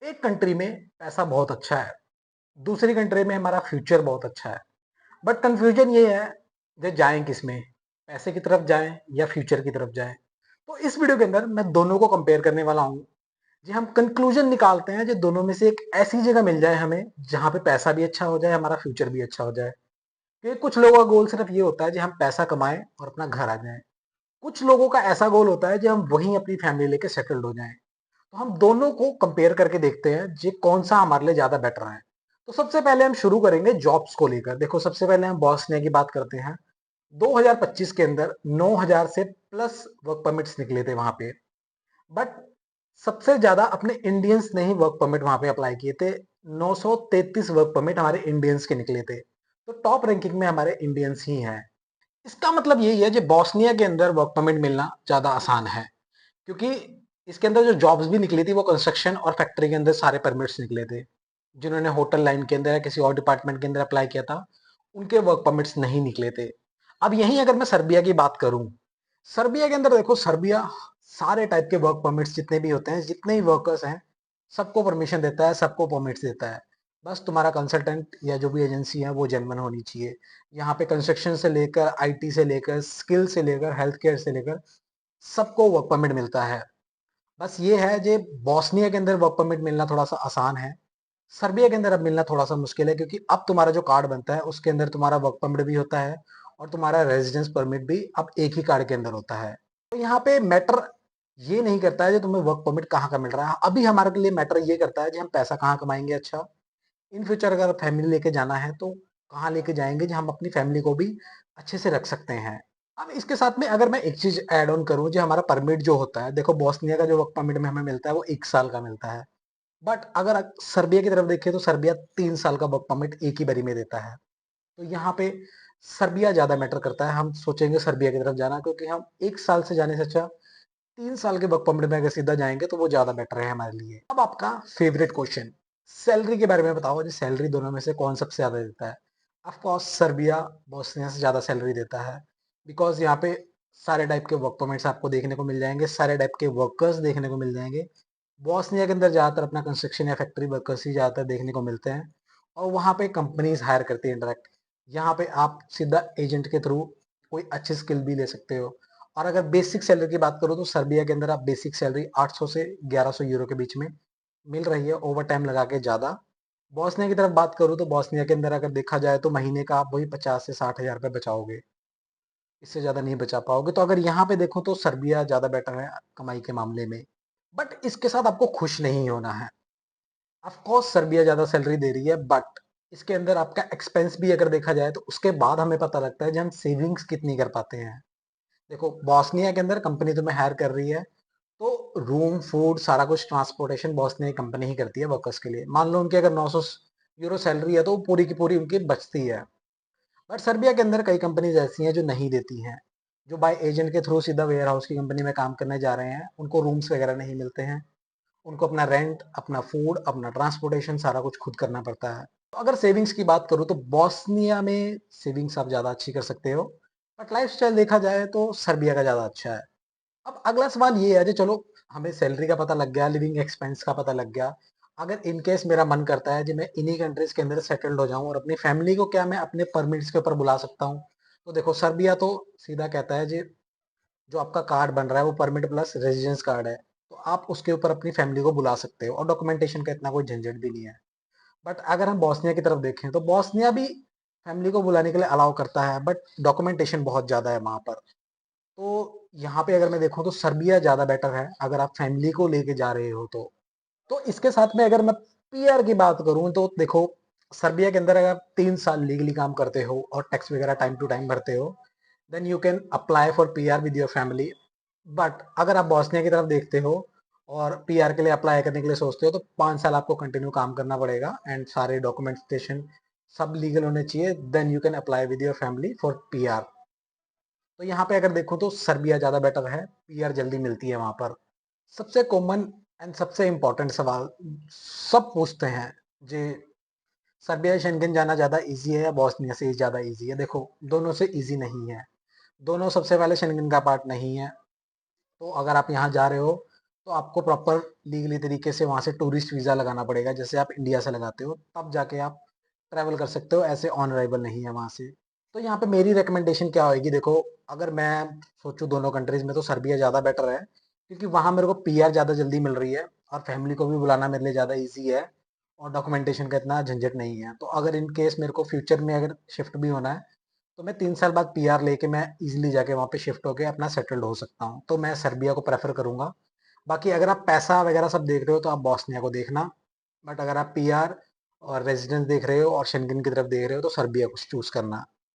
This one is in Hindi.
एक कंट्री में पैसा बहुत अच्छा है, दूसरी कंट्री में हमारा फ्यूचर बहुत अच्छा है। बट कंफ्यूजन ये है, जो जाएं किस में, पैसे की तरफ जाएं या फ्यूचर की तरफ जाएं। तो इस वीडियो के अंदर मैं दोनों को कंपेयर करने वाला हूँ, जी हम कंक्लूजन निकालते हैं जो दोनों में से एक ऐसी जगह मिल जाए हमें जहां पे पैसा भी अच्छा हो जाए, हमारा फ्यूचर भी अच्छा हो जाए। क्योंकि कुछ लोगों का गोल सिर्फ ये होता है कि हम पैसा कमाएं और अपना घर आ जाएं। कुछ लोगों का ऐसा गोल होता है कि हम वहीं अपनी फैमिली लेके सेटल्ड हो जाएं। तो हम दोनों को कंपेयर करके देखते हैं जी कौन सा हमारे लिए ज्यादा बेटर है। तो सबसे पहले हम शुरू करेंगे जॉब्स को लेकर। देखो, सबसे पहले हम बॉस्निया की बात करते हैं। 2025 के अंदर 9000 से प्लस वर्क परमिट्स निकले थे वहां पे। बट सबसे ज्यादा अपने इंडियंस ने ही वर्क परमिट वहां पे अप्लाई किए थे। 933 वर्क परमिट हमारे इंडियंस के निकले थे। तो टॉप रैंकिंग में हमारे इंडियंस ही हैं। इसका मतलब यही है कि बॉस्निया के अंदर वर्क परमिट मिलना ज्यादा आसान है, क्योंकि इसके अंदर जो जॉब्स भी निकली थी वो कंस्ट्रक्शन और फैक्ट्री के अंदर सारे परमिट्स निकले थे। जिन्होंने होटल लाइन के अंदर या किसी और डिपार्टमेंट के अंदर अप्लाई किया था, उनके वर्क परमिट्स नहीं निकले थे। अब यहीं अगर मैं सर्बिया की बात करूं, सर्बिया के अंदर देखो, सर्बिया सारे टाइप के वर्क परमिट्स जितने भी होते हैं, जितने भी वर्कर्स हैं, सबको परमिशन देता है, सबको परमिट्स देता है। बस तुम्हारा कंसल्टेंट या जो भी एजेंसी है वो जेन्युइन होनी चाहिए। यहाँ पे कंस्ट्रक्शन से लेकर, आईटी से लेकर, स्किल से लेकर, हेल्थ केयर से लेकर सबको वर्क परमिट मिलता है। बस ये है जे बॉस्निया के अंदर वर्क परमिट मिलना थोड़ा सा आसान है। सर्बिया के अंदर अब मिलना थोड़ा सा मुश्किल है, क्योंकि अब तुम्हारा जो कार्ड बनता है उसके अंदर तुम्हारा वर्क परमिट भी होता है और तुम्हारा रेजिडेंस परमिट भी अब एक ही कार्ड के अंदर होता है। तो यहाँ पे मैटर ये नहीं करता है जो तुम्हें वर्क परमिट कहाँ का मिल रहा है, अभी हमारे लिए मैटर ये करता है कि हम पैसा कहाँ कमाएंगे अच्छा। इन फ्यूचर अगर फैमिली लेके जाना है तो कहाँ लेके जाएंगे जो हम अपनी फैमिली को भी अच्छे से रख सकते हैं। अब इसके साथ में अगर मैं एक चीज ऐड ऑन करूं, जो हमारा परमिट जो होता है, देखो बॉस्निया का जो वर्क परमिट में हमें मिलता है वो 1 साल का मिलता है। बट अगर सर्बिया की तरफ देखें तो सर्बिया 3 साल का वर्क परमिट एक ही बारी में देता है। तो यहाँ पे सर्बिया ज्यादा मैटर करता है। हम सोचेंगे सर्बिया की तरफ जाना, क्योंकि हम 1 साल से जाने से अच्छा 3 साल के वर्क परमिट में अगर सीधा जाएंगे तो वो ज्यादा बेटर है हमारे लिए। अब आपका फेवरेट क्वेश्चन, सैलरी के बारे में बताओ जी, सैलरी दोनों में से कौन सबसे ज्यादा देता है। ऑफ कोर्स सर्बिया बोस्निया से ज्यादा सैलरी देता है, बिकॉज यहाँ पे सारे टाइप के वर्क परमिट्स आपको देखने को मिल जाएंगे, सारे टाइप के वर्कर्स देखने को मिल जाएंगे। बोस्निया के अंदर ज्यादातर अपना कंस्ट्रक्शन या फैक्ट्री वर्कर्स ही ज्यादातर देखने को मिलते हैं, और वहाँ पे कंपनीज हायर करती है डायरेक्ट। यहाँ पे आप सीधा एजेंट के थ्रू कोई अच्छी स्किल भी ले सकते हो। और अगर बेसिक सैलरी की बात करो तो सर्बिया के अंदर आप बेसिक सैलरी 800 से 1100 यूरो के बीच में मिल रही है, ओवर टाइम लगा के ज्यादा। बॉस्निया की तरफ बात करूँ तो बॉस्निया के अंदर अगर देखा जाए तो महीने का आप वही 50 से 60 हजार रुपये बचाओगे, इससे ज्यादा नहीं बचा पाओगे। तो अगर यहाँ पे देखो तो सर्बिया ज्यादा बेटर है कमाई के मामले में। बट इसके साथ आपको खुश नहीं होना है। ऑफ कोर्स सर्बिया ज्यादा सैलरी दे रही है, बट इसके अंदर आपका एक्सपेंस भी अगर देखा जाए तो उसके बाद हमें पता लगता है कि हम सेविंग्स कितनी कर पाते हैं। देखो, बॉस्निया के अंदर कंपनी तुम्हें हायर कर रही है, तो रूम फूड सारा कुछ ट्रांसपोर्टेशन बॉस्निया की कंपनी ही करती है वर्कर्स के लिए। मान लो उनकी अगर 900 यूरो सैलरी है तो वो पूरी की पूरी उनकी बचती है। बट सर्बिया के अंदर कई कंपनीज ऐसी हैं जो नहीं देती हैं, जो बाय एजेंट के थ्रू सीधा वेयर हाउस की कंपनी में काम करने जा रहे हैं, उनको रूम्स वगैरह नहीं मिलते हैं। उनको अपना रेंट, अपना फूड, अपना ट्रांसपोर्टेशन सारा कुछ खुद करना पड़ता है। तो अगर सेविंग्स की बात करूँ तो बॉस्निया में सेविंग्स आप ज़्यादा अच्छी कर सकते हो, बट लाइफ स्टाइल देखा जाए तो सर्बिया का ज़्यादा अच्छा है। अब अगला सवाल ये है कि चलो, हमें सैलरी का पता लग गया, लिविंग एक्सपेंस का पता लग गया। अगर इन केस मेरा मन करता है कि मैं इन्हीं कंट्रीज के अंदर सेटल्ड हो जाऊं और अपनी फैमिली को क्या मैं अपने परमिट्स के ऊपर बुला सकता हूँ, तो देखो सर्बिया तो सीधा कहता है जी जो आपका कार्ड बन रहा है वो परमिट प्लस रेजिडेंस कार्ड है, तो आप उसके ऊपर अपनी फैमिली को बुला सकते हो और डॉक्यूमेंटेशन का इतना कोई झंझट भी नहीं है। बट अगर हम बॉस्निया की तरफ देखें तो बॉस्निया भी फैमिली को बुलाने के लिए अलाउ करता है, बट डॉक्यूमेंटेशन बहुत ज़्यादा है वहाँ पर। तो यहाँ पे अगर मैं देखूँ तो सर्बिया ज़्यादा बेटर है अगर आप फैमिली को लेके जा रहे हो तो। इसके साथ में अगर मैं पीआर की बात करूँ तो देखो, सर्बिया के अंदर अगर आप 3 साल लीगली काम करते हो और टैक्स वगैरह टाइम टू टाइम भरते हो, then you can apply for PR with your family. But अगर आप बॉस्निया की तरफ देखते हो और पीआर के लिए अप्लाई करने के लिए सोचते हो तो 5 साल आपको कंटिन्यू काम करना पड़ेगा एंड सारे डॉक्यूमेंटेशन सब लीगल होने चाहिए, then you can apply with your family for PR. तो यहाँ पे अगर देखो तो सर्बिया ज़्यादा बेटर है, पीआर जल्दी मिलती है वहाँ पर। सबसे कॉमन एंड सबसे इम्पोर्टेंट सवाल सब पूछते हैं जे सर्बिया शेंगेन जाना ज़्यादा इजी है या बॉस्निया से ज़्यादा इजी है। देखो, दोनों से इजी नहीं है, दोनों सबसे पहले शेंगेन का पार्ट नहीं है। तो अगर आप यहाँ जा रहे हो तो आपको प्रॉपर लीगली तरीके से वहाँ से टूरिस्ट वीज़ा लगाना पड़ेगा, जैसे आप इंडिया से लगाते हो, तब जाके आप ट्रैवल कर सकते हो, ऐसे ऑन अराइवल नहीं है वहाँ से। तो यहाँ पे मेरी रिकमेंडेशन क्या होएगी, देखो अगर मैं सोचूँ दोनों कंट्रीज़ में, तो सर्बिया ज़्यादा बेटर है, क्योंकि वहाँ मेरे को पीआर ज़्यादा जल्दी मिल रही है और फैमिली को भी बुलाना मेरे लिए ज़्यादा ईज़ी है और डॉक्यूमेंटेशन का इतना झंझट नहीं है। तो अगर इन केस मेरे को फ्यूचर में अगर शिफ्ट भी होना है, तो मैं 3 साल बाद पीआर लेके मैं ईज़िली जाके वहाँ पे शिफ्ट होके अपना सेटल्ड हो सकता हूँ। तो मैं सर्बिया को प्रेफ़र करूँगा। बाकी अगर आप पैसा वगैरह सब देख रहे हो, तो आप बॉस्निया को देखना। बट अगर आप पीआर और रेजिडेंस देख रहे हो और शेंगेन की तरफ देख रहे हो, तो सर्बिया को चूज़ करना।